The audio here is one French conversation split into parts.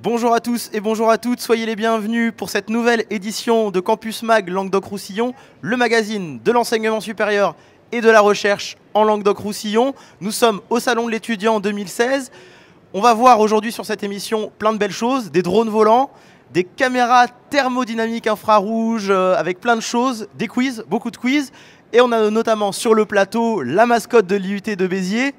Bonjour à tous et bonjour à toutes, soyez les bienvenus pour cette nouvelle édition de Campus Mag Languedoc-Roussillon, le magazine de l'enseignement supérieur et de la recherche en Languedoc-Roussillon. Nous sommes au Salon de l'étudiant 2016. On va voir aujourd'hui sur cette émission plein de belles choses, des drones volants, des caméras thermodynamiques infrarouges avec plein de choses, des quiz, beaucoup de quiz. Et on a notamment sur le plateau la mascotte de l'IUT de Béziers.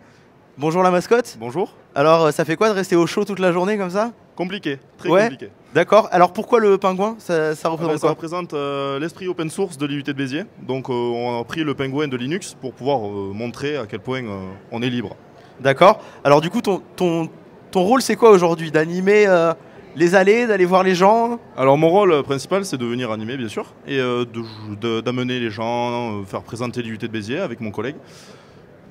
Bonjour la mascotte. Bonjour. Alors ça fait quoi de rester au chaud toute la journée comme ça? Compliqué, très ouais, compliqué. D'accord. Alors pourquoi le pingouin? Ça représente Ça représente l'esprit open source de l'IUT de Béziers. Donc on a pris le pingouin de Linux pour pouvoir montrer à quel point on est libre. D'accord. Alors du coup ton rôle c'est quoi aujourd'hui? D'animer les allées, d'aller voir les gens? Alors mon rôle principal c'est de venir animer bien sûr et d'amener les gens, faire présenter l'IUT de Béziers avec mon collègue.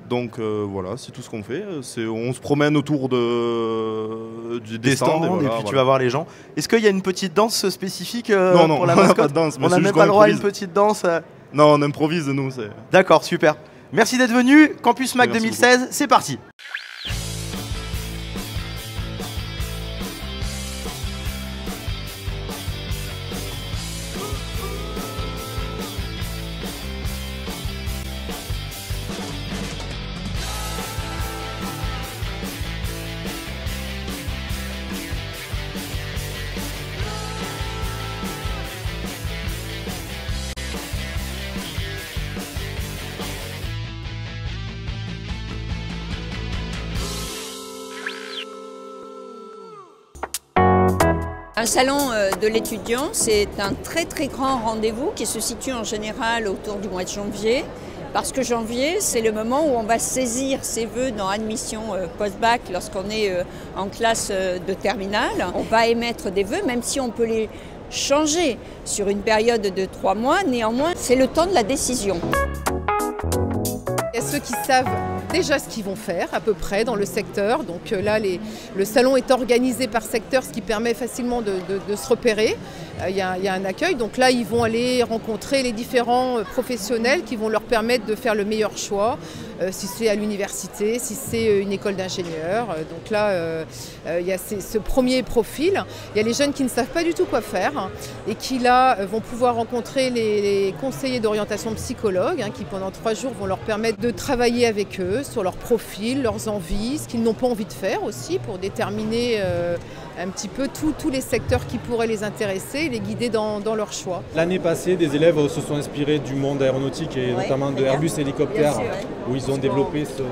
Donc voilà, c'est tout ce qu'on fait. On se promène autour des stands et puis tu vas voir les gens. Est-ce qu'il y a une petite danse spécifique non, pour la mascotte? Pas de danse, on n'a même pas le droit à une petite danse Non, on improvise nous. D'accord, super. Merci d'être venu. Campus Mag 2016, c'est parti. Un salon de l'étudiant, c'est un très grand rendez-vous qui se situe en général autour du mois de janvier. Parce que janvier, c'est le moment où on va saisir ses vœux dans admission post-bac lorsqu'on est en classe de terminale. On va émettre des vœux, même si on peut les changer sur une période de 3 mois. Néanmoins, c'est le temps de la décision. Il y a ceux qui savent déjà ce qu'ils vont faire à peu près dans le secteur. Donc là, le salon est organisé par secteur, ce qui permet facilement de se repérer. Il y a un accueil. Donc là, ils vont aller rencontrer les différents professionnels qui vont leur permettre de faire le meilleur choix. Si c'est à l'université, si c'est une école d'ingénieur. Donc là, il y a ce premier profil. Il y a les jeunes qui ne savent pas du tout quoi faire et qui là vont pouvoir rencontrer les conseillers d'orientation psychologue qui pendant 3 jours vont leur permettre de travailler avec eux sur leur profil, leurs envies, ce qu'ils n'ont pas envie de faire aussi pour déterminer un petit peu tous les secteurs qui pourraient les intéresser et les guider dans leur choix. L'année passée, des élèves se sont inspirés du monde aéronautique et notamment de Airbus Hélicoptère où ils ont développé ce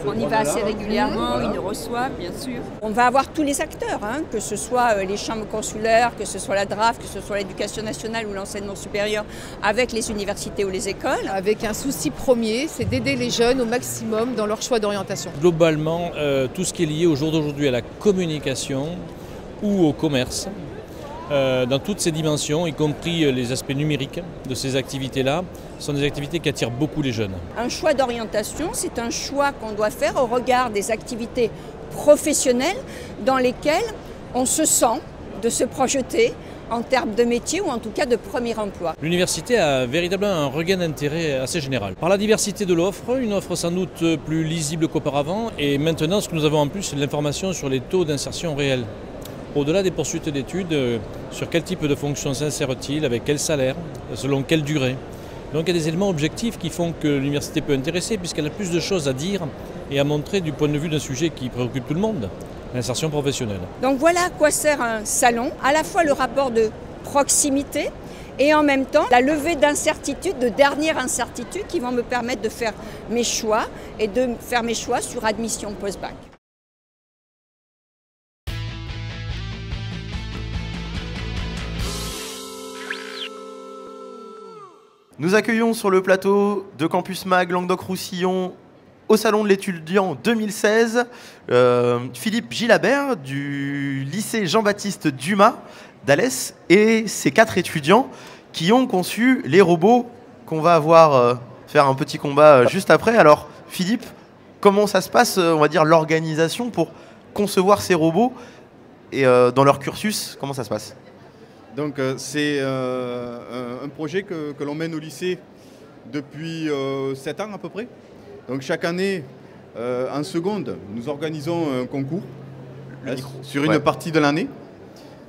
On y va assez régulièrement, ils nous reçoivent bien sûr. On va avoir tous les acteurs, que ce soit les chambres consulaires, que ce soit la DRAF, que ce soit l'éducation nationale ou l'enseignement supérieur, avec les universités ou les écoles. Avec un souci premier, c'est d'aider les jeunes au maximum dans leur choix d'orientation. Globalement, tout ce qui est lié au jour d'aujourd'hui à la communication ou au commerce, dans toutes ces dimensions, y compris les aspects numériques de ces activités-là, sont des activités qui attirent beaucoup les jeunes. Un choix d'orientation, c'est un choix qu'on doit faire au regard des activités professionnelles dans lesquelles on se sent de se projeter en termes de métier ou en tout cas de premier emploi. L'université a véritablement un regain d'intérêt assez général. Par la diversité de l'offre, une offre sans doute plus lisible qu'auparavant, et maintenant ce que nous avons en plus, c'est de l'information sur les taux d'insertion réels. Au-delà des poursuites d'études, sur quel type de fonction s'insère-t-il, avec quel salaire, selon quelle durée. Donc il y a des éléments objectifs qui font que l'université peut intéresser puisqu'elle a plus de choses à dire et à montrer du point de vue d'un sujet qui préoccupe tout le monde, l'insertion professionnelle. Donc voilà à quoi sert un salon, à la fois le rapport de proximité et en même temps la levée d'incertitudes, de dernières incertitudes qui vont me permettre de faire mes choix et de faire mes choix sur admission post-bac. Nous accueillons sur le plateau de Campus Mag Languedoc-Roussillon au Salon de l'étudiant 2016 Philippe Gilabert du lycée Jean-Baptiste Dumas d'Alès et ses 4 étudiants qui ont conçu les robots qu'on va avoir faire un petit combat juste après. Alors Philippe, comment ça se passe, on va dire, l'organisation pour concevoir ces robots et dans leur cursus, comment ça se passe? Donc c'est un projet que l'on mène au lycée depuis 7 ans à peu près. Donc chaque année, en seconde, nous organisons un concours sur une partie de l'année.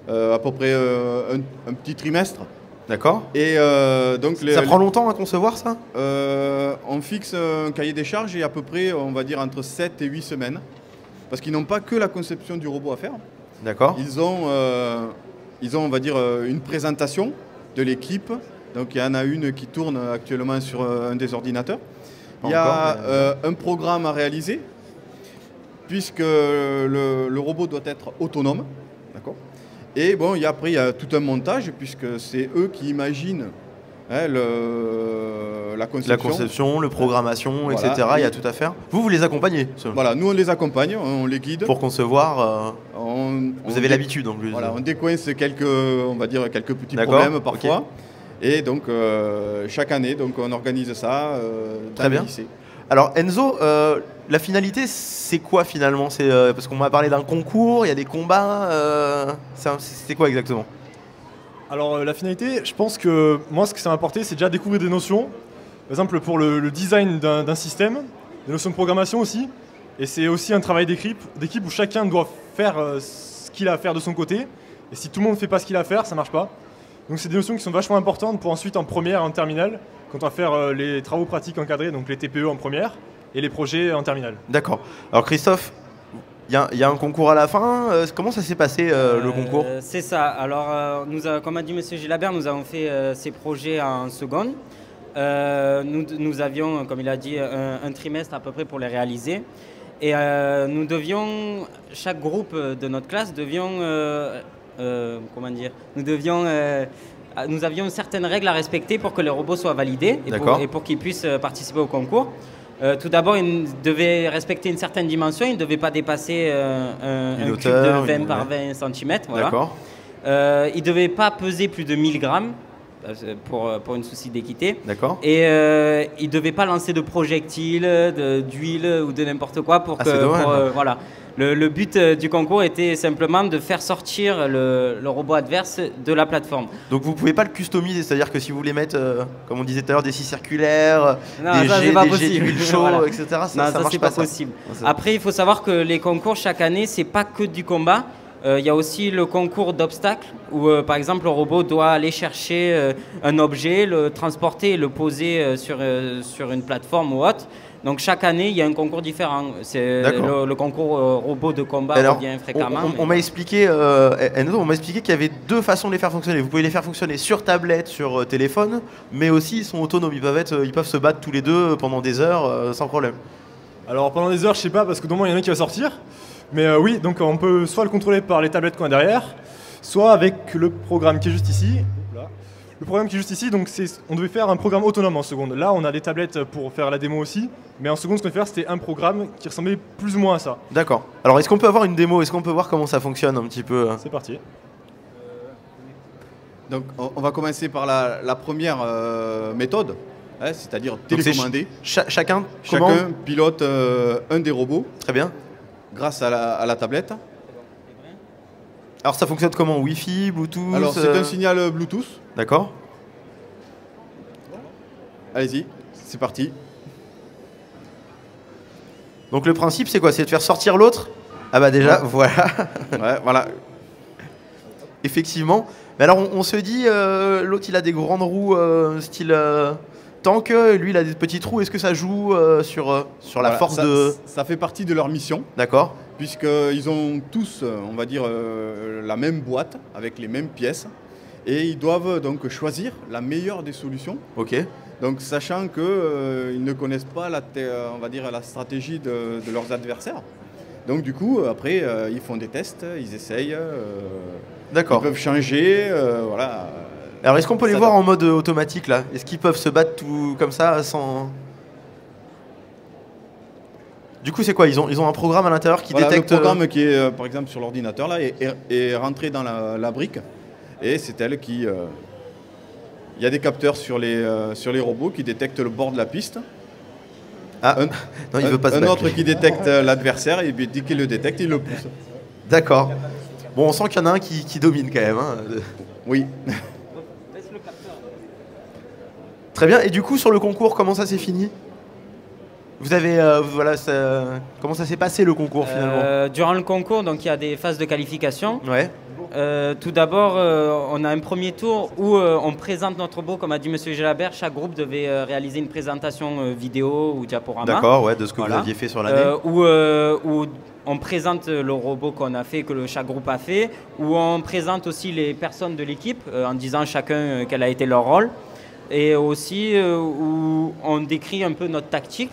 à peu près un petit trimestre. D'accord. Et donc ça prend longtemps à concevoir ça? On fixe un cahier des charges et à peu près, on va dire, entre 7 et 8 semaines. Parce qu'ils n'ont pas que la conception du robot à faire. D'accord. Ils ont, on va dire, une présentation de l'équipe. Donc il y en a une qui tourne actuellement sur un des ordinateurs. Il y a un programme à réaliser, puisque le robot doit être autonome. D'accord. Et bon, après, il y a tout un montage, puisque c'est eux qui imaginent la conception. La conception, la programmation, voilà, etc. Il y a tout à faire. Vous les accompagnez? Voilà, nous on les accompagne, on les guide. Pour concevoir, vous avez l'habitude en plus. Voilà, on décoince on va dire, quelques petits problèmes parfois. Okay. Et donc, chaque année, donc, on organise ça dans Très bien. le lycée. Alors Enzo, la finalité, c'est quoi finalement? Parce qu'on m'a parlé d'un concours, il y a des combats. C'est quoi exactement? Alors la finalité, je pense que moi, ce que ça m'a apporté, c'est déjà découvrir des notions. Par exemple, pour le design d'un système, des notions de programmation aussi. Et c'est aussi un travail d'équipe où chacun doit faire ce qu'il a à faire de son côté. Et si tout le monde ne fait pas ce qu'il a à faire, ça ne marche pas. Donc c'est des notions qui sont vachement importantes pour ensuite en première et en terminale, quand on va faire les travaux pratiques encadrés, donc les TPE en première, et les projets en terminale. D'accord. Alors Christophe, il y a un concours à la fin. Comment ça s'est passé le concours? C'est ça. Alors, comme a dit M. Gilabert, nous avons fait ces projets en seconde. Nous avions, comme il a dit, un trimestre à peu près pour les réaliser. Et nous devions, chaque groupe de notre classe, nous avions certaines règles à respecter pour que les robots soient validés et pour qu'ils puissent participer au concours. Tout d'abord, ils devaient respecter une certaine dimension, ils ne devaient pas dépasser un cube de 20 par 20 cm. Voilà. D'accord. Ils ne devaient pas peser plus de 1000 grammes pour une souci d'équité. D'accord. Et ils ne devaient pas lancer de projectiles, d'huile ou de n'importe quoi pour voilà. Le but du concours était simplement de faire sortir le robot adverse de la plateforme. Donc vous ne pouvez pas le customiser, c'est-à-dire que si vous voulez mettre, comme on disait tout à l'heure, des scies circulaires, des jets d'huile chaude, voilà. etc., ça c'est marche pas possible. Après, il faut savoir que les concours, chaque année, c'est pas que du combat. Il y a aussi le concours d'obstacles où, par exemple, le robot doit aller chercher un objet, le transporter et le poser sur une plateforme ou autre. Donc chaque année, il y a un concours différent. C'est le concours robot de combat revient fréquemment. On m'a expliqué, Enzo, qu'il y avait deux façons de les faire fonctionner. Vous pouvez les faire fonctionner sur tablette, sur téléphone, mais aussi ils sont autonomes. Ils peuvent se battre tous les deux pendant des heures sans problème. Alors pendant des heures, je sais pas, parce que normalement il y en a un qui va sortir. Mais oui, donc on peut soit le contrôler par les tablettes qu'on a derrière, soit avec le programme qui est juste ici. Le programme qui est juste ici, donc on devait faire un programme autonome en seconde. Là, on a des tablettes pour faire la démo aussi, mais en seconde, ce qu'on devait faire, c'était un programme qui ressemblait plus ou moins à ça. D'accord. Alors, est-ce qu'on peut avoir une démo? Est-ce qu'on peut voir comment ça fonctionne un petit peu? C'est parti. Donc, on va commencer par la première méthode, c'est-à-dire télécommander. Chacun pilote un des robots. Très bien. Grâce à la tablette. Alors ça fonctionne comment? Wi-Fi, Bluetooth? Alors c'est un signal Bluetooth. D'accord. Allez-y, c'est parti. Donc le principe c'est quoi? C'est de faire sortir l'autre? Ah bah déjà, voilà. Ouais, voilà. Effectivement. Mais alors on se dit, l'autre il a des grandes roues style tank, lui il a des petites roues. Est-ce que ça joue sur la force de... Ça fait partie de leur mission. D'accord. Puisqu'ils ont tous, on va dire, la même boîte avec les mêmes pièces. Et ils doivent donc choisir la meilleure des solutions. Ok. Donc sachant qu'ils ne connaissent pas on va dire, la stratégie de leurs adversaires. Donc du coup, après, ils font des tests, ils essayent. D'accord. Ils peuvent changer, voilà. Alors est-ce qu'on peut les voir en mode automatique là? Est-ce qu'ils peuvent se battre tout comme ça sans... Du coup, c'est quoi? Ils ont un programme à l'intérieur qui détecte... Le programme qui est, par exemple, sur l'ordinateur, là, est rentré dans la brique. Et c'est elle qui... Il y a des capteurs sur les robots qui détectent le bord de la piste. Ah, non, il veut pas se battre. Un autre qui détecte l'adversaire, et dès qu'il le détecte, il le pousse. D'accord. Bon, on sent qu'il y en a un qui domine quand même. Hein. Oui. Très bien. Et du coup, sur le concours, comment ça s'est fini? Vous avez, comment ça s'est passé le concours finalement? Durant le concours, donc il y a des phases de qualification. Ouais. Tout d'abord, on a un premier tour où on présente notre robot, comme a dit M. Gilabert. Chaque groupe devait réaliser une présentation vidéo ou diaporama. D'accord, ouais, de ce que vous aviez fait sur l'année. Où on présente le robot qu'on a fait, que chaque groupe a fait, où on présente aussi les personnes de l'équipe en disant chacun quel a été leur rôle. Et aussi où on décrit un peu notre tactique.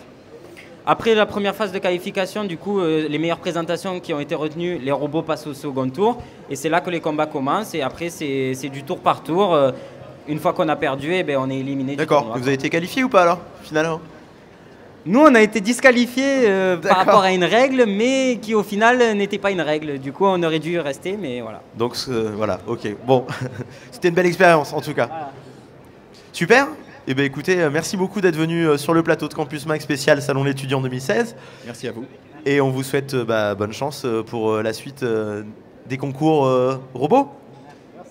Après la première phase de qualification, du coup, les meilleures présentations qui ont été retenues, les robots passent au second tour. Et c'est là que les combats commencent. Et après, c'est du tour par tour. Une fois qu'on a perdu, eh ben, on est éliminé. D'accord. Vous avez été qualifié ou pas alors, finalement? Nous, on a été disqualifiés par rapport à une règle, mais qui au final n'était pas une règle. Du coup, on aurait dû rester, mais voilà. Donc voilà, ok. Bon, c'était une belle expérience en tout cas. Voilà. Super. Eh bien, écoutez, merci beaucoup d'être venu sur le plateau de Campus Mag spécial Salon de l'étudiant 2016. Merci à vous. Et on vous souhaite bonne chance pour la suite des concours robots.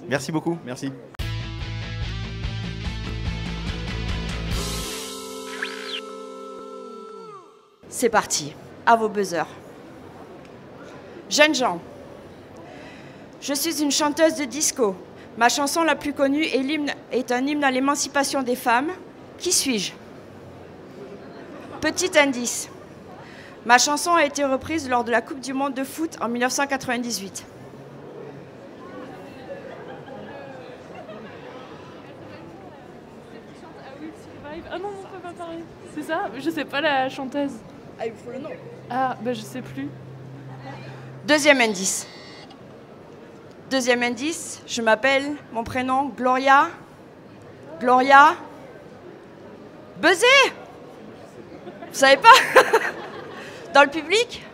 Merci beaucoup. Merci. C'est parti, à vos buzzers. Jeunes gens, je suis une chanteuse de disco. Ma chanson la plus connue est un hymne à l'émancipation des femmes. Qui suis-je? Petit indice. Ma chanson a été reprise lors de la Coupe du Monde de foot en 1998. Ah non, on peut pas parler. C'est ça? Je sais pas la chanteuse. Ah, il faut le nom. Ah, bah je sais plus. Deuxième indice. Deuxième indice, je m'appelle, mon prénom, Gloria. Gloria. Buzzé. Vous savez pas? Dans le public?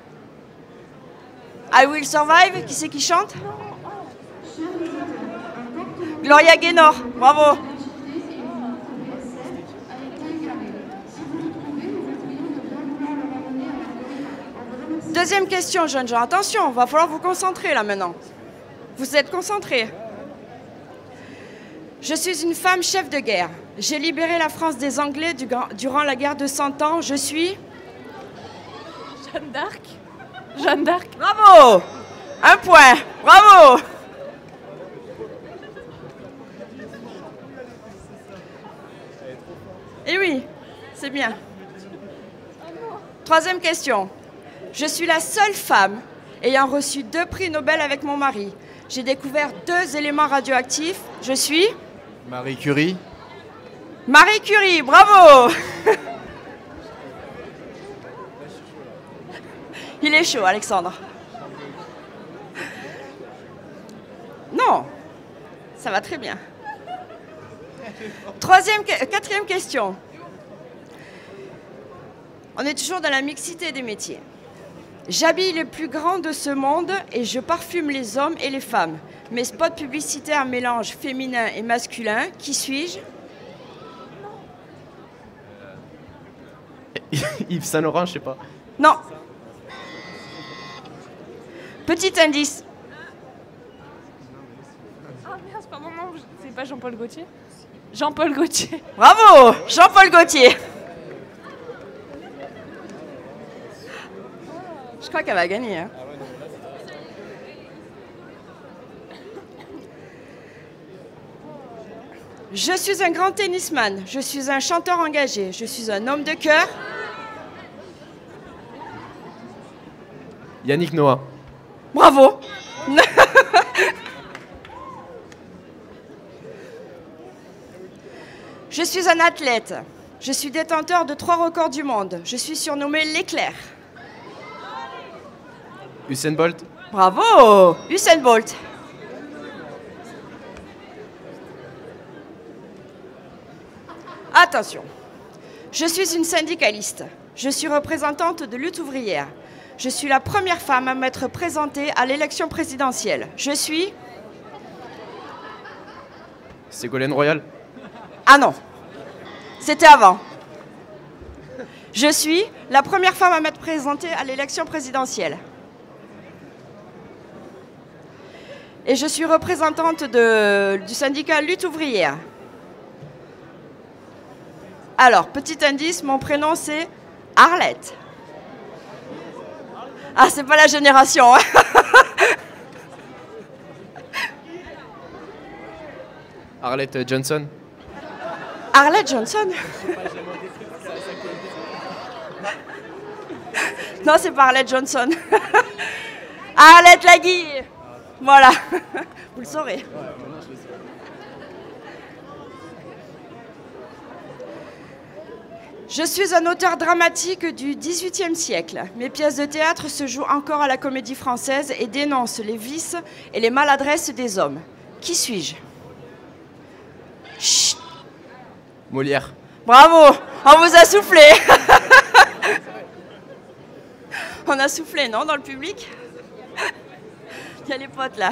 I Will Survive, qui c'est qui chante? Gloria Gaynor, bravo. Deuxième question, jeunes gens. Attention, va falloir vous concentrer là maintenant. Vous êtes concentrés. Je suis une femme chef de guerre. J'ai libéré la France des Anglais durant la guerre de 100 ans. Je suis... Jeanne d'Arc. Jeanne d'Arc. Bravo! Un point. Bravo! Eh oui, c'est bien. Troisième question. Je suis la seule femme ayant reçu 2 prix Nobel avec mon mari. J'ai découvert 2 éléments radioactifs. Je suis... Marie Curie. Marie Curie, bravo. Il est chaud, Alexandre. Non, ça va très bien. Quatrième question. On est toujours dans la mixité des métiers. J'habille les plus grands de ce monde et je parfume les hommes et les femmes. Mes spots publicitaires mélangent féminin et masculin. Qui suis-je? Yves Saint Laurent, je sais pas. Non. Petit indice. Ah merde, pardon, non, c'est pas Jean-Paul Gaultier. Jean-Paul Gaultier. Bravo, Jean-Paul Gaultier. Je crois qu'elle va gagner. Hein. Je suis un grand tennisman. Je suis un chanteur engagé. Je suis un homme de cœur. Yannick Noah. Bravo. Je suis un athlète. Je suis détenteur de 3 records du monde. Je suis surnommé l'éclair. Usain Bolt. Bravo, Usain Bolt. Attention, je suis une syndicaliste. Je suis représentante de lutte ouvrière. Je suis la première femme à m'être présentée à l'élection présidentielle. Je suis... Ségolène Royal. Ah non, c'était avant. Je suis la première femme à m'être présentée à l'élection présidentielle. Et je suis représentante du syndicat Lutte ouvrière. Alors, petit indice, mon prénom c'est Arlette. Ah, c'est pas la génération. Hein. Arlette Johnson. Arlette Johnson? Non, c'est pas Arlette Johnson. Arlette Lagui. Voilà. Vous le saurez. Je suis un auteur dramatique du XVIIIe siècle. Mes pièces de théâtre se jouent encore à la Comédie Française et dénoncent les vices et les maladresses des hommes. Qui suis-je? Chut. Molière. Bravo, on vous a soufflé. On a soufflé, non, dans le public? Il y a les potes là.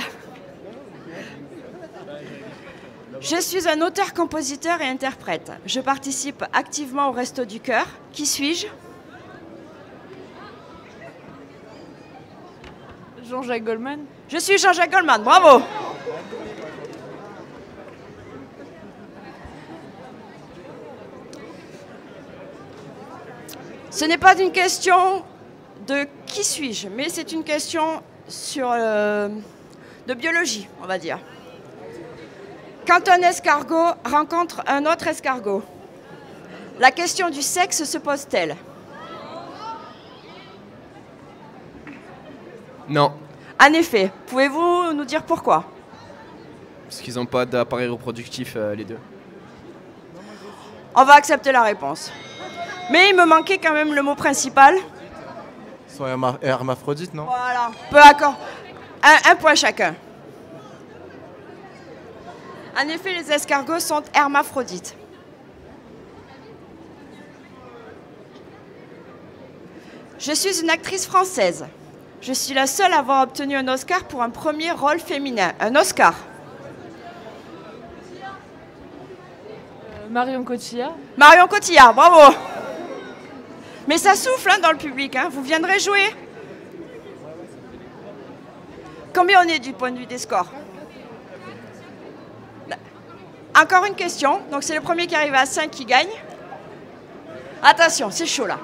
Je suis un auteur, compositeur et interprète. Je participe activement au Resto du Cœur. Qui suis-je? Jean-Jacques Goldman. Je suis Jean-Jacques Goldman, bravo. Ce n'est pas une question de qui suis-je, mais c'est une question de biologie, on va dire. Quand un escargot rencontre un autre escargot, la question du sexe se pose-t-elle? Non. En effet, pouvez-vous nous dire pourquoi? Parce qu'ils n'ont pas d'appareil reproductif, les deux. On va accepter la réponse. Mais il me manquait quand même le mot principal. Ils sont hermaphrodites, non? Voilà, peu d'accord. Un point chacun. En effet, les escargots sont hermaphrodites. Je suis une actrice française. Je suis la seule à avoir obtenu un Oscar pour un premier rôle féminin. Un Oscar. Marion Cotillard. Marion Cotillard, bravo. Mais ça souffle hein, dans le public, hein. Vous viendrez jouer. Combien on est du point de vue des scores? Encore une question. Donc c'est le premier qui arrive à 5 qui gagne. Attention, c'est chaud là.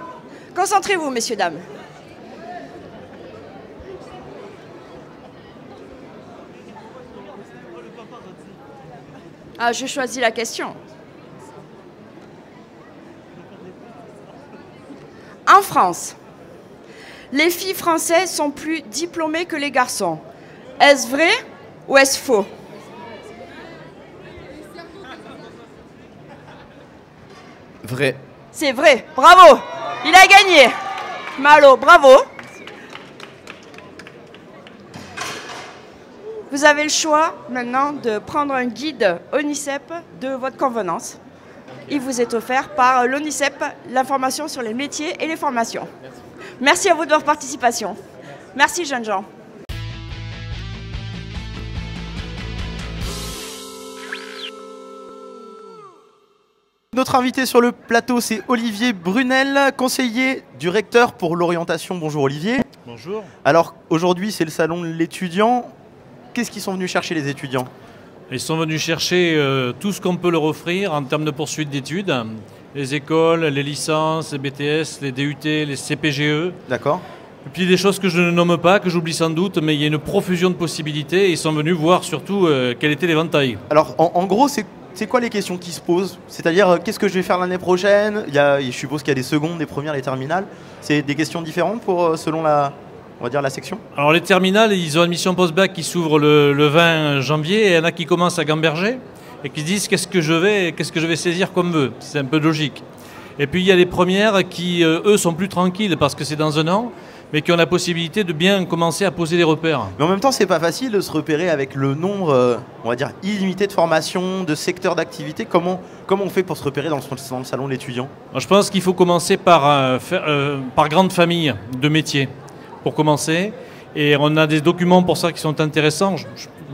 Concentrez-vous, messieurs, dames. Ah, je choisis la question. En France, les filles françaises sont plus diplômées que les garçons. Est-ce vrai ou est-ce faux? Vrai. C'est vrai, bravo. Il a gagné. Malo, bravo. Vous avez le choix maintenant de prendre un guide ONICEP de votre convenance. Il vous est offert par l'ONICEP, l'information sur les métiers et les formations. Merci à vous de votre participation. Merci, jeunes gens. Notre invité sur le plateau, c'est Olivier Brunel, conseiller du recteur pour l'orientation. Bonjour Olivier. Bonjour. Alors aujourd'hui, c'est le salon de l'étudiant. Qu'est-ce qu'ils sont venus chercher les étudiants? Ils sont venus chercher tout ce qu'on peut leur offrir en termes de poursuite d'études. Les écoles, les licences, les BTS, les DUT, les CPGE. D'accord. Et puis des choses que je ne nomme pas, que j'oublie sans doute, mais il y a une profusion de possibilités et ils sont venus voir surtout quel était l'éventail. Alors en gros, c'est quoi les questions qui se posent? C'est-à-dire, qu'est-ce que je vais faire l'année prochaine? Je suppose qu'il y a des secondes, des premières, des terminales. C'est des questions différentes selon on va dire la section? Alors les terminales, ils ont une mission post-bac qui s'ouvre le 20 janvier et il y en a qui commencent à gamberger et qui se disent qu'est-ce que je vais saisir comme vœu. C'est un peu logique. Et puis il y a les premières qui, eux, sont plus tranquilles parce que c'est dans un an, mais qui ont la possibilité de bien commencer à poser des repères. Mais en même temps, c'est pas facile de se repérer avec le nombre, on va dire, illimité de formations, de secteurs d'activité. Comment on fait pour se repérer dans le salon de l'étudiant? Je pense qu'il faut commencer par grande famille de métiers, pour commencer. Et on a des documents pour ça qui sont intéressants.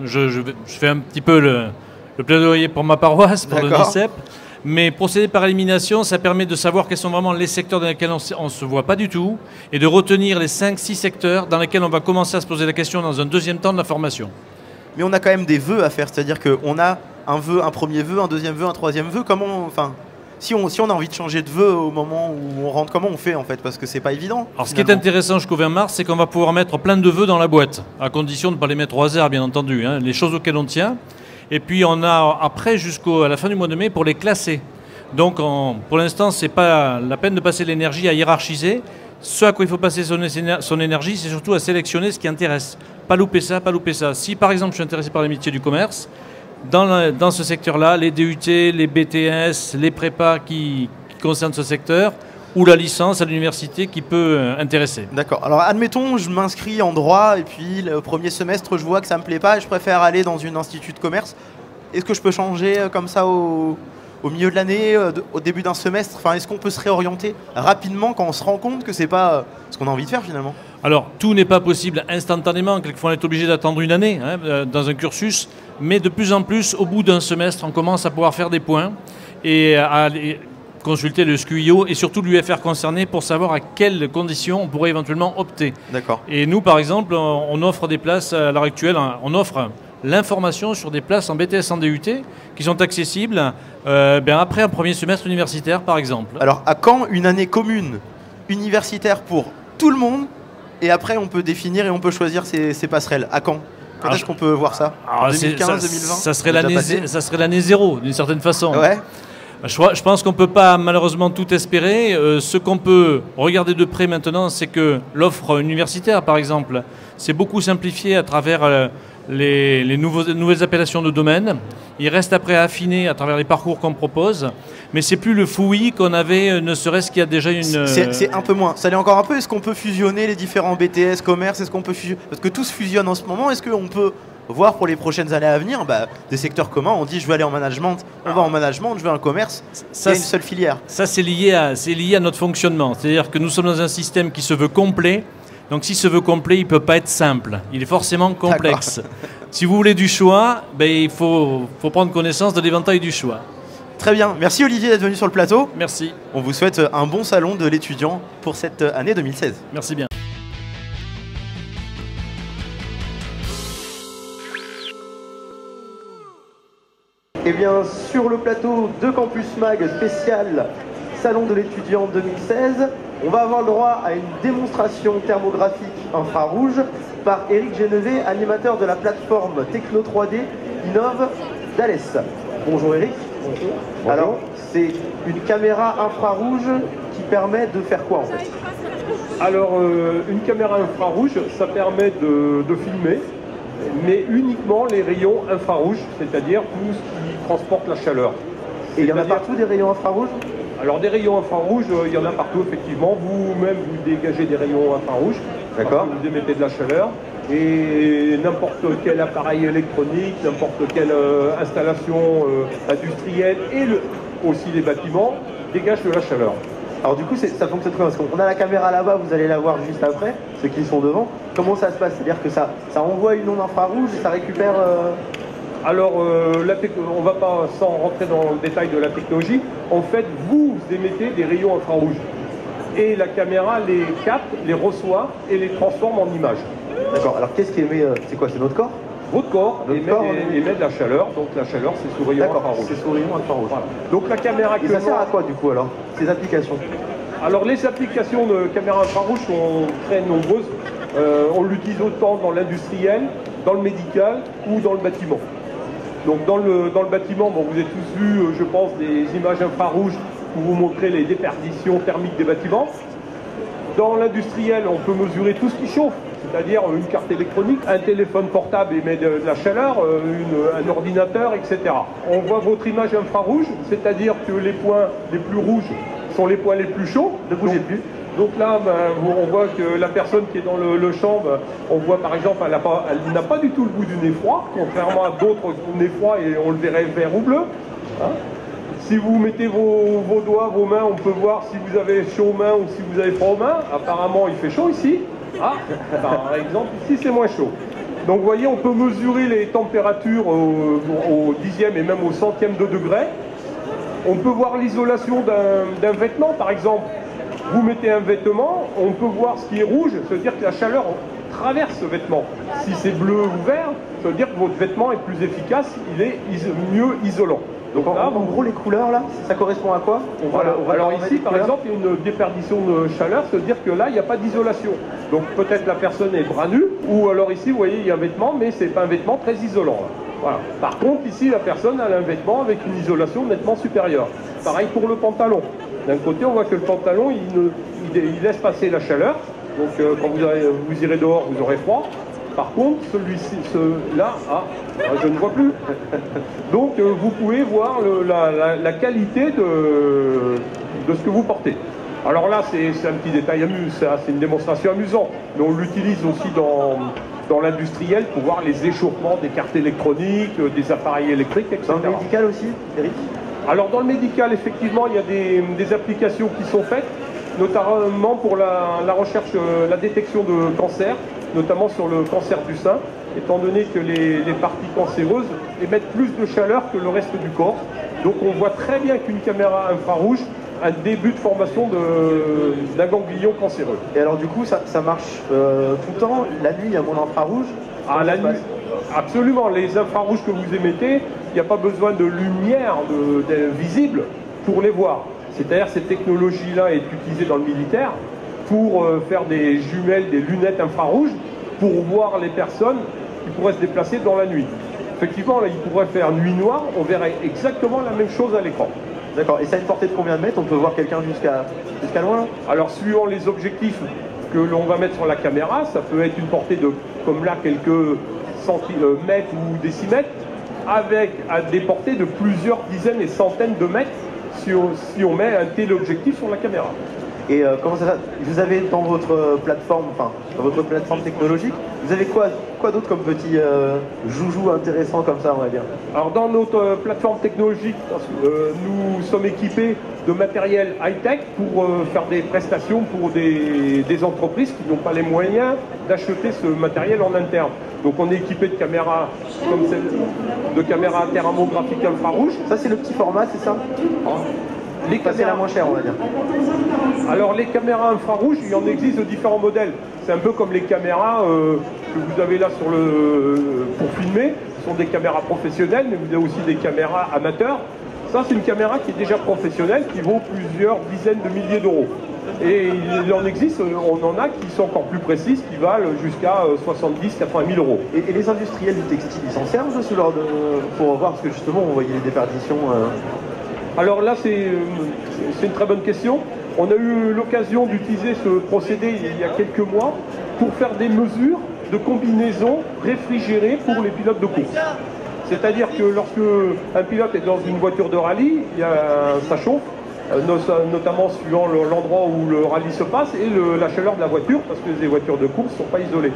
Je fais un petit peu le plaidoyer pour ma paroisse, pour l'ONICEP. Mais procéder par élimination, ça permet de savoir quels sont vraiment les secteurs dans lesquels on ne se voit pas du tout et de retenir les 5-6 secteurs dans lesquels on va commencer à se poser la question dans un deuxième temps de la formation. Mais on a quand même des vœux à faire, c'est-à-dire qu'on a un vœu, un premier vœu, un deuxième vœu, un troisième vœu. Si on a envie de changer de vœu au moment où on rentre, comment on fait en fait? Parce que c'est pas évident. Alors ce qui est intéressant jusqu'au 20 mars, c'est qu'on va pouvoir mettre plein de vœux dans la boîte, à condition de ne pas les mettre au hasard bien entendu, hein, les choses auxquelles on tient. Et puis on a après jusqu'à la fin du mois de mai pour les classer. Donc pour l'instant, ce n'est pas la peine de passer l'énergie à hiérarchiser. Ce à quoi il faut passer son énergie, c'est surtout à sélectionner ce qui intéresse. Pas louper ça, pas louper ça. Si par exemple je suis intéressé par les métiers du commerce, dans ce secteur-là, les DUT, les BTS, les prépas qui concernent ce secteur, ou la licence à l'université qui peut intéresser. D'accord. Alors admettons, je m'inscris en droit et puis le premier semestre, je vois que ça me plaît pas et je préfère aller dans une institut de commerce. Est-ce que je peux changer comme ça au milieu de l'année, au début d'un semestre? Enfin, est-ce qu'on peut se réorienter rapidement quand on se rend compte que c'est pas ce qu'on a envie de faire finalement? Alors, tout n'est pas possible instantanément. Quelquefois, on est obligé d'attendre une année dans un cursus. Mais de plus en plus, au bout d'un semestre, on commence à pouvoir faire des points et à aller consulter le SQIO et surtout l'UFR concerné pour savoir à quelles conditions on pourrait éventuellement opter. D'accord. Et nous, par exemple, on offre des places à l'heure actuelle. On offre l'information sur des places en BTS en DUT qui sont accessibles après un premier semestre universitaire, par exemple. Alors, à quand une année commune universitaire pour tout le monde? Et après, on peut définir et on peut choisir ses passerelles. À quand? Quand est-ce qu'on peut voir ça? 2015, 2020? Ça serait l'année zéro, d'une certaine façon. Ouais. Je pense qu'on ne peut pas malheureusement tout espérer. Ce qu'on peut regarder de près maintenant, c'est que l'offre universitaire, par exemple, s'est beaucoup simplifiée à travers les nouvelles appellations de domaine. Il reste après à affiner à travers les parcours qu'on propose. Mais c'est plus le fouillis qu'on avait, ne serait-ce qu'il y a déjà une... C'est un peu moins. Ça l'est encore un peu. Est-ce qu'on peut fusionner les différents BTS, commerce? Est-ce qu'on peut fusionner? Parce que tout se fusionne en ce moment. Est-ce qu'on peut voir pour les prochaines années à venir des secteurs communs? On dit je veux aller en management, on va en management, je veux un commerce. Il y a une seule filière. Ça, c'est lié à notre fonctionnement. C'est-à-dire que nous sommes dans un système qui se veut complet. Donc s'il se veut complet, il ne peut pas être simple. Il est forcément complexe. Si vous voulez du choix, il faut prendre connaissance de l'éventail du choix. Très bien. Merci Olivier d'être venu sur le plateau. Merci. On vous souhaite un bon salon de l'étudiant pour cette année 2016. Merci bien. Eh bien, sur le plateau de Campus Mag spécial Salon de l'étudiant 2016, on va avoir le droit à une démonstration thermographique infrarouge par Éric Genevet, animateur de la plateforme Techno 3D Innov d'Alès. Bonjour Éric. Bonjour. Alors, c'est une caméra infrarouge qui permet de faire quoi en fait? Alors, une caméra infrarouge, ça permet de filmer, mais uniquement les rayons infrarouges, c'est-à-dire tout ce qui transporte la chaleur. Et il y en a partout des rayons infrarouges? Alors des rayons infrarouges, il y en a partout effectivement. Vous-même, vous dégagez des rayons infrarouges. D'accord. Vous émettez de la chaleur. Et n'importe quel appareil électronique, n'importe quelle installation industrielle et aussi les bâtiments dégagent de la chaleur. Alors du coup, ça fonctionne comment? Parce qu'on a la caméra là-bas, vous allez la voir juste après, ceux qui sont devant. Comment ça se passe? C'est-à-dire que ça envoie une onde infrarouge et ça récupère... Alors, on ne va pas sans rentrer dans le détail de la technologie. En fait, vous émettez des rayons infrarouges. Et la caméra les capte, les reçoit et les transforme en images. D'accord. Alors, qu'est-ce qui émet? C'est quoi? C'est notre corps? Votre corps émet de la chaleur. Donc, la chaleur, c'est sous rayon infrarouge. C'est sous rayon infrarouge. Voilà. Donc, la caméra... Et ça sert à quoi, du coup, alors, ces applications? Alors, les applications de caméra infrarouge sont très nombreuses. On l'utilise autant dans l'industriel, dans le médical ou dans le bâtiment. Donc dans le bâtiment, vous avez tous vu, je pense, des images infrarouges pour vous montrer les déperditions thermiques des bâtiments. Dans l'industriel, on peut mesurer tout ce qui chauffe, c'est-à-dire une carte électronique, un téléphone portable émet de la chaleur, un ordinateur, etc. On voit votre image infrarouge, c'est-à-dire que les points les plus rouges sont les points les plus chauds. Ne bougez plus. Donc là, on voit que la personne qui est dans le champ, on voit par exemple, elle n'a pas du tout le goût du nez froid, contrairement à d'autres nez froids et on le verrait vert ou bleu. Hein. Si vous mettez vos doigts, vos mains, on peut voir si vous avez chaud aux mains ou si vous avez froid aux mains. Apparemment, il fait chaud ici. Ah, par exemple, ici, c'est moins chaud. Donc vous voyez, on peut mesurer les températures au dixième et même au centième de degré. On peut voir l'isolation d'un vêtement, par exemple. Vous mettez un vêtement, on peut voir ce qui est rouge, ça veut dire que la chaleur traverse ce vêtement. Si c'est bleu ou vert, ça veut dire que votre vêtement est plus efficace, il est mieux isolant. Donc là, en gros, les couleurs, là, ça correspond à quoi? Alors ici, par exemple, il y a une déperdition de chaleur, ça veut dire que là, il n'y a pas d'isolation. Donc peut-être la personne est bras nus, ou alors ici, vous voyez, il y a un vêtement, mais ce n'est pas un vêtement très isolant. Là. Voilà. Par contre, ici, la personne a un vêtement avec une isolation nettement supérieure. Pareil pour le pantalon. D'un côté, on voit que le pantalon, il laisse passer la chaleur. Donc, quand vous irez dehors, vous aurez froid. Par contre, celui-ci, là, je ne vois plus. Donc, vous pouvez voir la qualité de ce que vous portez. Alors là, c'est un petit détail c'est une démonstration amusante. Mais on l'utilise aussi dans l'industriel pour voir les échauffements des cartes électroniques, des appareils électriques, etc. Dans le médical aussi, Eric? Alors dans le médical, effectivement, il y a des applications qui sont faites, notamment pour la recherche, la détection de cancer, notamment sur le cancer du sein, étant donné que les parties cancéreuses émettent plus de chaleur que le reste du corps. Donc on voit très bien qu'une caméra infrarouge a un début de formation d'un ganglion cancéreux. Et alors du coup, ça marche tout le temps? La nuit, il y a mon infrarouge? Ah, la nuit, absolument. Les infrarouges que vous émettez, il n'y a pas besoin de lumière visible pour les voir. C'est-à-dire cette technologie-là est utilisée dans le militaire pour faire des jumelles, des lunettes infrarouges pour voir les personnes qui pourraient se déplacer dans la nuit. Effectivement, là, il pourrait faire nuit noire, on verrait exactement la même chose à l'écran. D'accord, et ça a une portée de combien de mètres? On peut voir quelqu'un jusqu'à loin? Alors, suivant les objectifs que l'on va mettre sur la caméra, ça peut être une portée de, comme là, quelques centimètres ou décimètres, avec des portées de plusieurs dizaines et centaines de mètres si on met un téléobjectif sur la caméra. Et comment ça va? Vous avez dans votre plateforme, dans votre plateforme technologique, vous avez quoi d'autre comme petit joujou intéressant comme ça, on va dire? Alors dans notre plateforme technologique, nous sommes équipés de matériel high-tech pour faire des prestations pour des entreprises qui n'ont pas les moyens d'acheter ce matériel en interne. Donc on est équipé de caméras comme celle de caméras thermographiques infrarouges. Ça c'est le petit format, c'est ça? Les caméras la moins chère, on va dire. Alors les caméras infrarouges, il y en existe de différents modèles. C'est un peu comme les caméras que vous avez là pour filmer. Ce sont des caméras professionnelles, mais vous avez aussi des caméras amateurs. Ça, c'est une caméra qui est déjà professionnelle, qui vaut plusieurs dizaines de milliers d'euros. Et il en existe, on en a qui sont encore plus précises, qui valent jusqu'à 70-80 000 euros. Et les industriels du textile, ils s'en servent pour voir, parce que justement, on voyait les déperditions. Alors là, c'est une très bonne question. On a eu l'occasion d'utiliser ce procédé il y a quelques mois pour faire des mesures de combinaison réfrigérées pour les pilotes de course. C'est-à-dire que lorsque un pilote est dans une voiture de rallye, ça chauffe, notamment suivant l'endroit où le rallye se passe et la chaleur de la voiture, parce que les voitures de course ne sont pas isolées.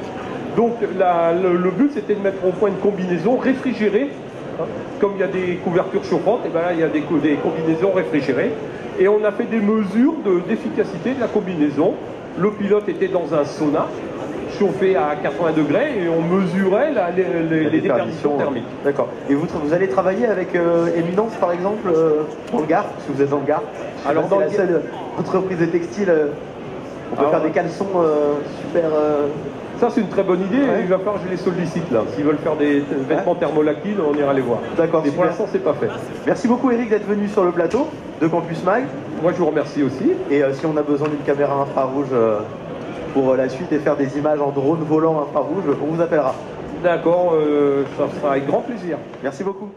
Donc le but, c'était de mettre au point une combinaison réfrigérée. Comme il y a des couvertures chauffantes, et ben là, il y a des combinaisons réfrigérées. Et on a fait des mesures d'efficacité de la combinaison. Le pilote était dans un sauna, chauffé à 80 degrés, et on mesurait les déperditions thermiques. D'accord. Et vous allez travailler avec Éminence, par exemple, dans le Gard, parce que vous êtes dans le Gard. Alors, dans la seule entreprise de textile, on peut faire des caleçons super... Ça, c'est une très bonne idée. Ouais. Il va falloir que je les sollicite là. S'ils veulent faire des vêtements thermolactiles, on ira les voir. D'accord. Mais pour l'instant, c'est pas fait. Merci beaucoup, Eric, d'être venu sur le plateau de Campus Mag. Moi, je vous remercie aussi. Et si on a besoin d'une caméra infrarouge pour la suite et faire des images en drone volant infrarouge, on vous appellera. D'accord, ça sera avec grand plaisir. Merci beaucoup.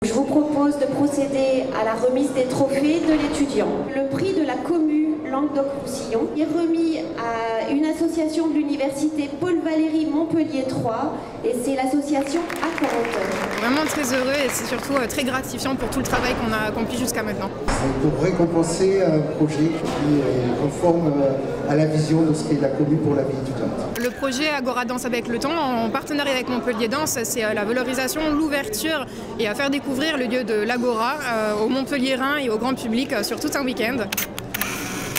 Je vous propose de procéder à la remise des trophées de l'étudiant. Le prix de la commu Languedoc-Roussillon est remis à une association de l'université Paul Valéry Montpellier 3 et c'est l'association Accord. Vraiment très heureux et c'est surtout très gratifiant pour tout le travail qu'on a accompli jusqu'à maintenant. Pour récompenser un projet qui est conforme à la vision de ce qu'est la commu pour la vie étudiante. Le projet Agora Danse avec le temps, en partenariat avec Montpellier Danse, c'est la valorisation, l'ouverture et à faire découvrir le lieu de l'Agora aux Montpelliérains et au grand public sur tout un week-end.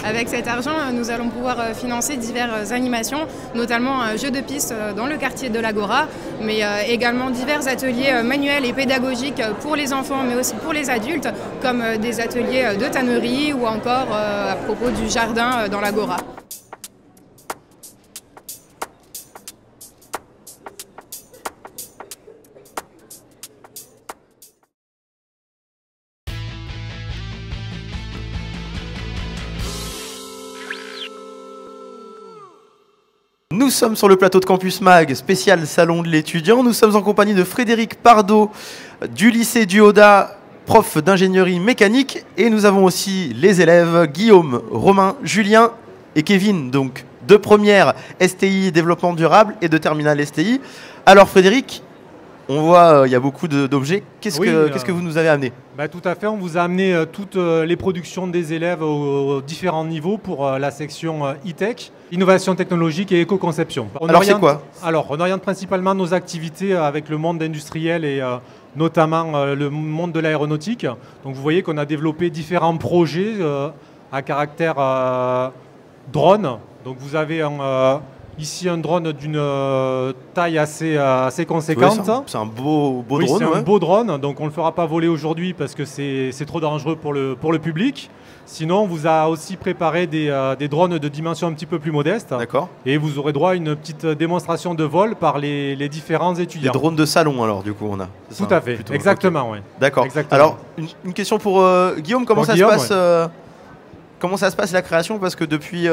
Avec cet argent, nous allons pouvoir financer diverses animations, notamment un jeu de piste dans le quartier de l'Agora, mais également divers ateliers manuels et pédagogiques pour les enfants, mais aussi pour les adultes, comme des ateliers de tannerie ou encore à propos du jardin dans l'Agora. Nous sommes sur le plateau de Campus Mag, spécial salon de l'étudiant. Nous sommes en compagnie de Frédéric Pardo du lycée du Haudat, prof d'ingénierie mécanique. Et nous avons aussi les élèves Guillaume, Romain, Julien et Kevin, donc de première STI développement durable et de terminale STI. Alors Frédéric, on voit il y a beaucoup d'objets. Qu'est-ce que vous nous avez amené? Tout à fait, on vous a amené toutes les productions des élèves aux différents niveaux pour la section e-tech, innovation technologique et éco-conception. Alors c'est quoi? Alors on oriente principalement nos activités avec le monde industriel et notamment le monde de l'aéronautique. Donc vous voyez qu'on a développé différents projets à caractère drone. Donc vous avez ici un drone d'une taille assez conséquente. Oui, c'est un beau drone. C'est un beau drone, donc on ne le fera pas voler aujourd'hui parce que c'est trop dangereux pour le public. Sinon, on vous a aussi préparé des drones de dimension un petit peu plus modeste. D'accord. Et vous aurez droit à une petite démonstration de vol par les différents étudiants. Des drones de salon alors du coup on a. Tout à fait, exactement, oui. D'accord. Alors une question pour Guillaume, comment ça se passe Comment ça se passe la création? Parce que depuis,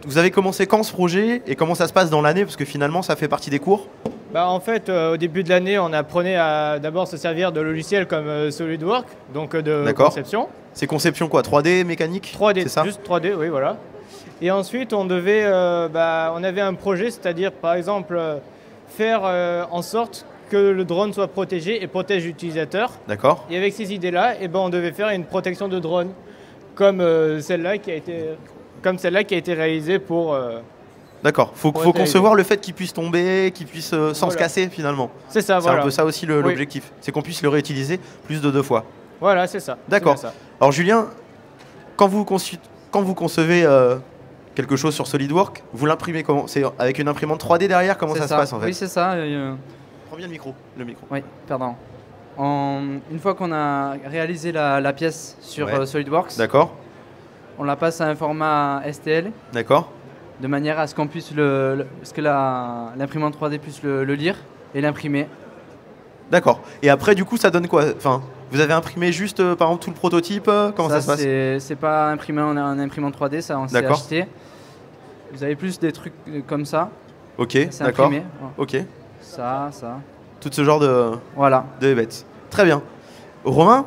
vous avez commencé quand ce projet et comment ça se passe dans l'année? Parce que finalement, ça fait partie des cours. En fait, au début de l'année, on apprenait à d'abord se servir de logiciels comme SolidWorks, donc de conception. C'est conception quoi? 3D, mécanique? 3D, c'est ça? Juste 3D, oui, voilà. Et ensuite, on devait, on avait un projet, c'est-à-dire par exemple faire en sorte que le drone soit protégé et protège l'utilisateur. D'accord. Et avec ces idées-là, on devait faire une protection de drone. Comme celle-là qui a été réalisée pour... D'accord, faut concevoir le fait qu'il puisse tomber, qu'il puisse sans se casser finalement. C'est ça, voilà. C'est un peu ça aussi l'objectif, c'est qu'on puisse le réutiliser plus de 2 fois. Voilà, c'est ça. D'accord. Alors Julien, quand vous concevez quelque chose sur SolidWorks, vous l'imprimez comment? C'est avec une imprimante 3D derrière? Comment ça se passe en fait? Oui, c'est ça. Prends bien le micro. Oui, pardon. Une fois qu'on a réalisé la pièce sur SolidWorks, on la passe à un format STL. D'accord. De manière à ce qu'on puisse que l'imprimante 3D puisse le lire et l'imprimer. D'accord. Et après, du coup, ça donne quoi? Enfin, vous avez imprimé juste, par exemple, tout le prototype? Comment ça se passe? C'est pas imprimé en imprimante 3D, ça on s'est acheté. Vous avez plus des trucs comme ça. Ok, d'accord. Ok. Ça. Tout ce genre de bêtes. Très bien. Romain?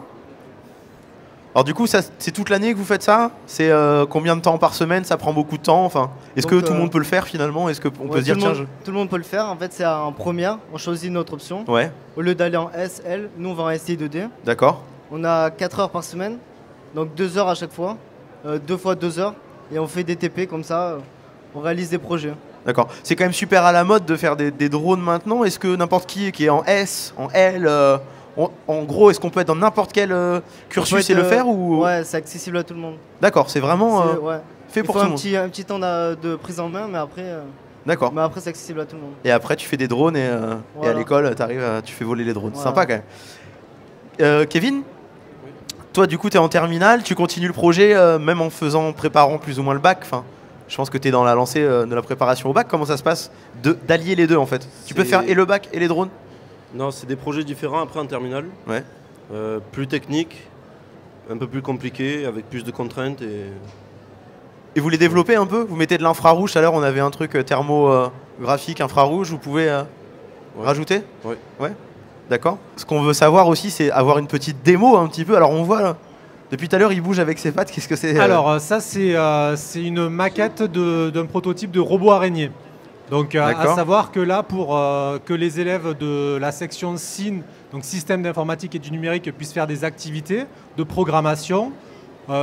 Alors du coup, c'est toute l'année que vous faites ça? C'est combien de temps par semaine? Ça prend beaucoup de temps. Enfin, est-ce que tout le monde peut le faire finalement? Est-ce qu'on peut se dire tiens, tout le monde peut le faire. En fait, c'est en première. On choisit notre option. Ouais. Au lieu d'aller en S, L, nous on va en STI 2D. D'accord. On a 4 heures par semaine, donc 2 heures à chaque fois, 2 fois 2 heures, et on fait des TP comme ça. On réalise des projets. D'accord. C'est quand même super à la mode de faire des drones maintenant. Est-ce que n'importe qui est en S, en L, en gros, est-ce qu'on peut être dans n'importe quel cursus et le faire ou... Ouais, c'est accessible à tout le monde. D'accord, c'est vraiment fait pour tout le monde. Il faut un petit temps de prise en main, mais après... D'accord. Mais après, c'est accessible à tout le monde. Et après, tu fais des drones et à l'école, tu fais voler les drones. Voilà. Sympa quand même. Kevin, toi, du coup, tu es en terminale, tu continues le projet, même en préparant plus ou moins le bac. Enfin, je pense que tu es dans la lancée de la préparation au bac. Comment ça se passe d'allier les deux en fait? Tu peux faire et le bac et les drones? Non, c'est des projets différents après en terminale. Ouais. Plus techniques, un peu plus compliqués, avec plus de contraintes. Et vous les développez un peu? Vous mettez de l'infrarouge, tout à l'heure on avait un truc thermographique, infrarouge, vous pouvez rajouter? Oui. Ouais. D'accord. Ce qu'on veut savoir aussi, c'est avoir une petite démo un petit peu. Alors on voit là, depuis tout à l'heure il bouge avec ses pattes, qu'est-ce que c'est? Alors ça c'est une maquette d'un prototype de robot araignée. Donc à savoir que là, pour que les élèves de la section SIN, donc système d'informatique et du numérique, puissent faire des activités de programmation,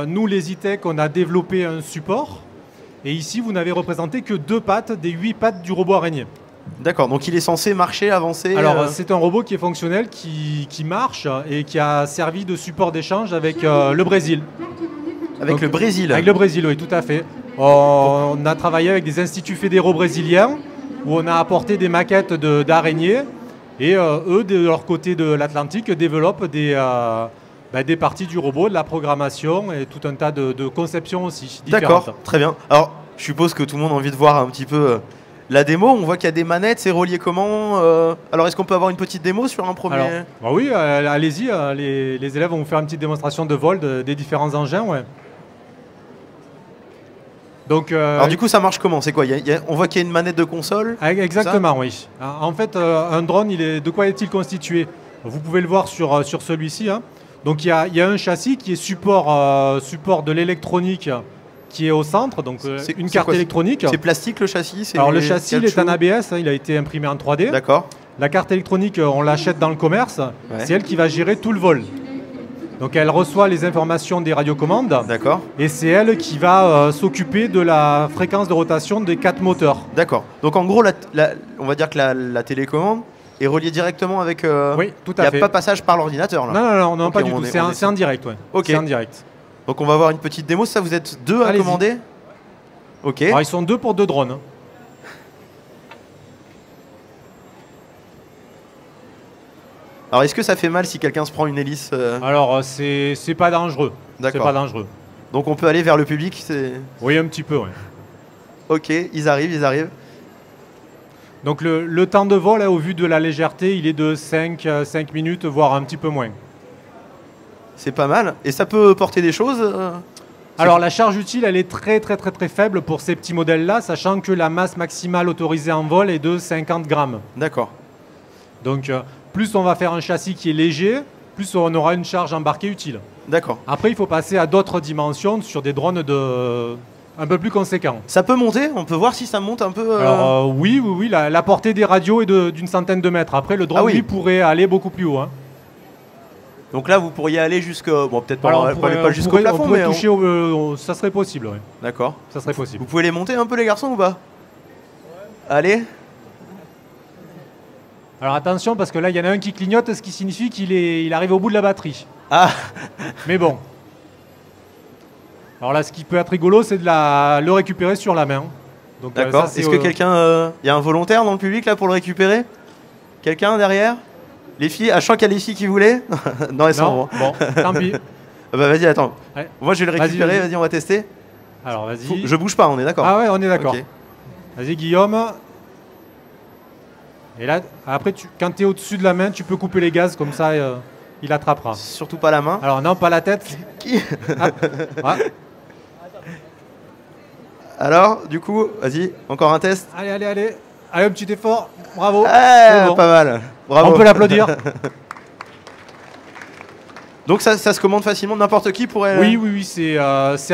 nous les e-tech, on a développé un support. Et ici, vous n'avez représenté que 2 pattes des 8 pattes du robot araignée. D'accord, donc il est censé marcher, avancer. Alors c'est un robot qui est fonctionnel, qui marche et qui a servi de support d'échange avec le Brésil. Avec le Brésil? Avec le Brésil, oui, tout à fait. On a travaillé avec des instituts fédéraux brésiliens où on a apporté des maquettes d'araignées et eux, de leur côté de l'Atlantique, développent des parties du robot, de la programmation et tout un tas de conceptions aussi différentes. D'accord, très bien. Alors, je suppose que tout le monde a envie de voir un petit peu la démo. On voit qu'il y a des manettes, c'est relié comment? Alors, est-ce qu'on peut avoir une petite démo sur un premier? Oui, allez-y, les élèves vont vous faire une petite démonstration de vol des différents engins. Ouais. Donc, alors du coup, ça marche comment? C'est quoi? On voit qu'il y a une manette de console. Exactement, oui. En fait, un drone, de quoi est-il constitué? Vous pouvez le voir sur celui-ci. Hein. Donc il y a un châssis qui est support de l'électronique qui est au centre, donc une carte électronique. C'est plastique le châssis? Alors le châssis il est en ABS, hein, il a été imprimé en 3D. D'accord. La carte électronique, on l'achète dans le commerce. Ouais. C'est elle qui va gérer tout le vol. Donc elle reçoit les informations des radiocommandes. D'accord. Et c'est elle qui va s'occuper de la fréquence de rotation des 4 moteurs. D'accord. Donc en gros, on va dire que la télécommande est reliée directement avec... oui, tout à fait. Il n'y a pas passage par l'ordinateur là? Non, okay, pas du tout. C'est en direct. Ouais. Ok. C'est en direct. Donc on va voir une petite démo. Ça, vous êtes 2 à commander? Ok. Alors, ils sont 2 pour 2 drones. Alors est-ce que ça fait mal si quelqu'un se prend une hélice Alors c'est pas dangereux. C'est pas dangereux. Donc on peut aller vers le public? Oui, un petit peu, oui. Ok, ils arrivent. Donc le temps de vol, au vu de la légèreté, il est de 5 minutes, voire un petit peu moins. C'est pas mal. Et ça peut porter des choses Alors la charge utile, elle est très faible pour ces petits modèles-là, sachant que la masse maximale autorisée en vol est de 50 grammes. D'accord. Donc plus on va faire un châssis qui est léger, plus on aura une charge embarquée utile. D'accord. Après, il faut passer à d'autres dimensions sur des drones un peu plus conséquents. Ça peut monter? On peut voir si ça monte un peu Alors oui, la portée des radios est d'une centaine de mètres. Après, le drone, lui, pourrait aller beaucoup plus haut. Hein. Donc là, vous pourriez aller jusqu'au... Bon, peut-être pas jusqu'au plafond, mais... toucher ça serait possible, oui. D'accord. Ça serait possible. Vous pouvez les monter un peu, les garçons, ou pas? Allez. Alors attention, parce que là, il y en a un qui clignote, ce qui signifie qu'il arrive au bout de la batterie. Ah. Mais bon. Alors là, ce qui peut être rigolo, c'est de le récupérer sur la main. D'accord. Est-ce que quelqu'un... Il y a un volontaire dans le public, là, pour le récupérer? Quelqu'un derrière? Les filles? Je sens qu'il y a les filles qui voulaient. Non, elles sont... Bon, tant pis. Bah vas-y, attends. Ouais. Moi, je vais le récupérer. Vas-y, on va tester. Alors, vas-y. Je bouge pas, on est d'accord? Ah ouais, on est d'accord. Okay. Vas-y, Guillaume. Et là, après, quand tu es au-dessus de la main, tu peux couper les gaz, comme ça, il attrapera. Surtout pas la main? Alors non, pas la tête. Qui? Alors, du coup, vas-y, encore un test. Allez, un petit effort. Bravo. Bon. Pas mal. Bravo. On peut l'applaudir. Donc ça se commande facilement, n'importe qui pourrait... Oui, c'est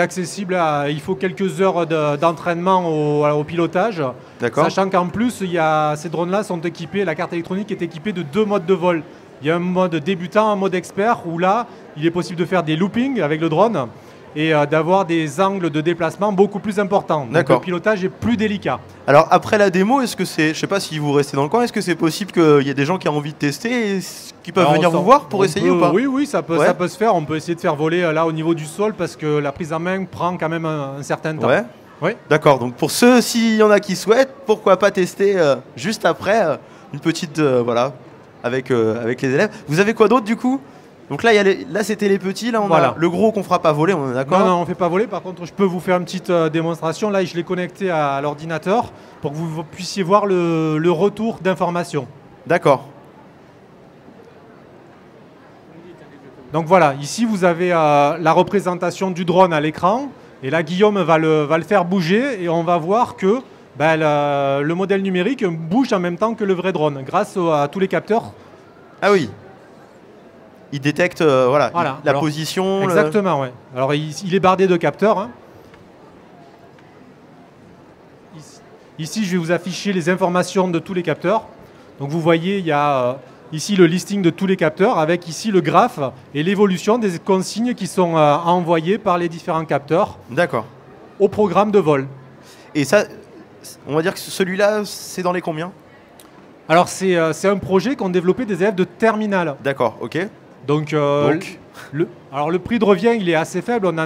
accessible. Il faut quelques heures d'entraînement au pilotage. D'accord. Sachant qu'en plus, ces drones-là sont équipés, la carte électronique est équipée de 2 modes de vol. Il y a un mode débutant, un mode expert, où là, il est possible de faire des loopings avec le drone et d'avoir des angles de déplacement beaucoup plus importants. Donc le pilotage est plus délicat. Alors après la démo, est-ce que c'est, je sais pas si vous restez dans le coin, est-ce que c'est possible qu'il y ait des gens qui ont envie de tester et qui peuvent venir vous voir pour essayer ou pas? Oui, ça peut se faire. On peut essayer de faire voler là au niveau du sol parce que la prise en main prend quand même un certain temps. Ouais. Oui. D'accord, donc pour ceux, s'il y en a qui souhaitent, pourquoi pas tester juste après une petite, avec les élèves. Vous avez quoi d'autre du coup? Donc là, là c'était les petits, là on a le gros qu'on fera pas voler, on est d'accord? Non, on fait pas voler, par contre je peux vous faire une petite démonstration. Là je l'ai connecté à l'ordinateur pour que vous puissiez voir le retour d'informations. D'accord. Donc voilà, ici vous avez la représentation du drone à l'écran. Et là, Guillaume va le faire bouger et on va voir que le modèle numérique bouge en même temps que le vrai drone grâce à tous les capteurs. Ah oui. Il détecte la position. Exactement, oui. Alors il est bardé de capteurs. Hein. Ici, je vais vous afficher les informations de tous les capteurs. Donc vous voyez, il y a ici le listing de tous les capteurs avec ici le graphe et l'évolution des consignes qui sont envoyées par les différents capteurs. D'accord. Au programme de vol. Et ça, on va dire que celui-là, c'est dans les combien? Alors c'est un projet qu'ont développé des élèves de terminale. D'accord, ok. Donc le prix de revient, il est assez faible. On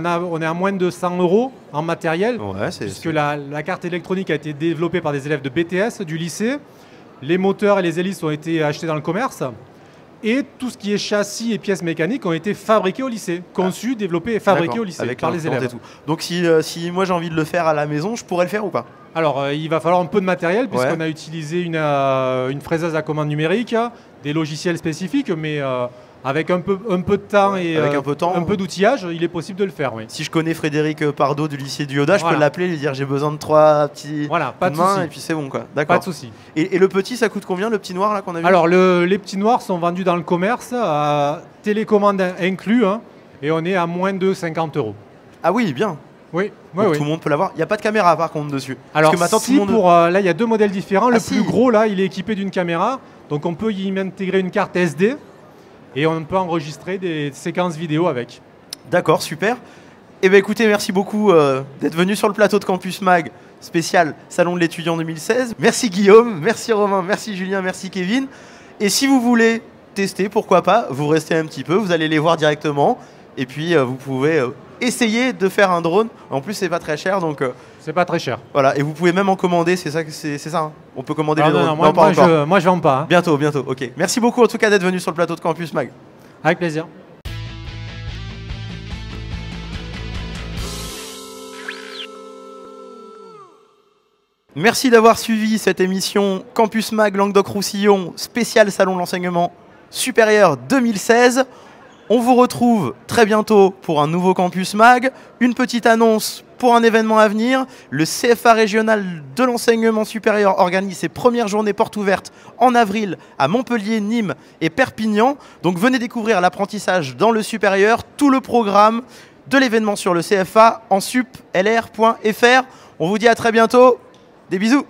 est à moins de 100 € en matériel. Ouais, puisque la carte électronique a été développée par des élèves de BTS, du lycée. Les moteurs et les hélices ont été achetés dans le commerce. Et tout ce qui est châssis et pièces mécaniques ont été fabriqués au lycée. Conçus, développés et fabriqués au lycée par les élèves. Et tout. Donc si moi j'ai envie de le faire à la maison, je pourrais le faire ou pas? Alors il va falloir un peu de matériel puisqu'on a utilisé une fraiseuse à commande numérique, des logiciels spécifiques, mais avec un peu de temps et un peu d'outillage, il est possible de le faire. Oui. Si je connais Frédéric Pardo du lycée du Yoda, je peux l'appeler, lui dire j'ai besoin de 3 petits pas de mains et puis c'est bon quoi. Pas de souci. Et le petit, ça coûte combien le petit noir là qu'on a vu? Alors les petits noirs sont vendus dans le commerce, télécommande inclus, hein, et on est à moins de 50 €. Ah oui, bien. Oui. Tout le monde peut l'avoir. Il n'y a pas de caméra par contre dessus. Alors parce que maintenant, si tout le monde... là il y a 2 modèles différents. Le plus gros là, il est équipé d'une caméra, donc on peut y intégrer une carte SD. Et on peut enregistrer des séquences vidéo avec. D'accord, super. Eh bien écoutez, merci beaucoup d'être venu sur le plateau de Campus Mag spécial Salon de l'étudiant 2016. Merci Guillaume, merci Romain, merci Julien, merci Kevin. Et si vous voulez tester, pourquoi pas, vous restez un petit peu, vous allez les voir directement. Et puis vous pouvez essayer de faire un drone. En plus, c'est pas très cher, donc... c'est pas très cher. Voilà, et vous pouvez même en commander, c'est ça hein. On peut commander les drones. Non, moi je vends pas. Hein. Bientôt, ok. Merci beaucoup en tout cas d'être venu sur le plateau de Campus Mag. Avec plaisir. Merci d'avoir suivi cette émission Campus Mag Languedoc-Roussillon, spécial Salon de l'enseignement supérieur 2016. On vous retrouve très bientôt pour un nouveau Campus Mag. Une petite annonce pour un événement à venir. Le CFA régional de l'enseignement supérieur organise ses premières journées portes ouvertes en avril à Montpellier, Nîmes et Perpignan. Donc venez découvrir l'apprentissage dans le supérieur, tout le programme de l'événement sur le CFA en suplr.fr. On vous dit à très bientôt. Des bisous.